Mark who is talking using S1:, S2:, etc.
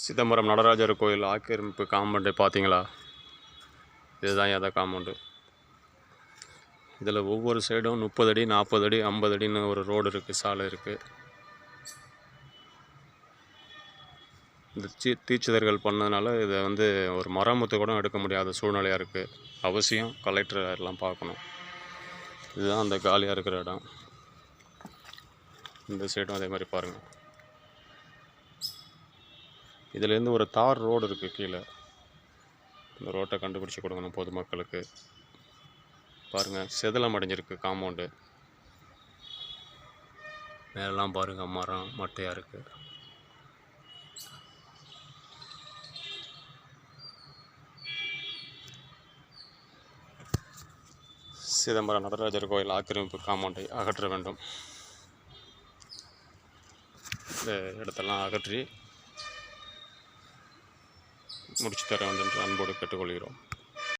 S1: சிதம்பரம் நடராஜர் கோயில் ஆக்கிரமிப்பு காம்பவுண்டு பார்த்தீங்களா? இதுதான் எதை காம்பவுண்டு. இதில் ஒவ்வொரு சைடும் 30 அடி 40 அடி 50 அடின்னு ஒரு ரோடு இருக்குது, சாலை இருக்குது. இந்த தீட்சிதர்கள் பண்ணதுனால இதை ஒரு மராமத்து கூட எடுக்க முடியாத சூழ்நிலையாக இருக்குது. அவசியம் கலெக்டர் எல்லாம் பார்க்கணும். இதுதான் அந்த காலியாக இருக்கிற இடம். இந்த சைடும் அதே மாதிரி பாருங்கள். இதுலேருந்து ஒரு தார் ரோடு இருக்குது கீழே. இந்த ரோட்டை கண்டுபிடிச்சி கொடுக்கணும் பொதுமக்களுக்கு. பாருங்கள், செதிலம் அடைஞ்சிருக்கு காம்பவுண்டு. மேலெல்லாம் பாருங்கள், மரம் மட்டையாக இருக்குது. சிதம்பரம் நடராஜர் கோயில் ஆக்கிரமிப்பு காம்பவுண்டை அகற்ற வேண்டும். இந்த இடத்தெல்லாம் அகற்றி முடிச்சு தர வேண்டும் என்று அன்போடு கேட்டுக்கொள்கிறோம்.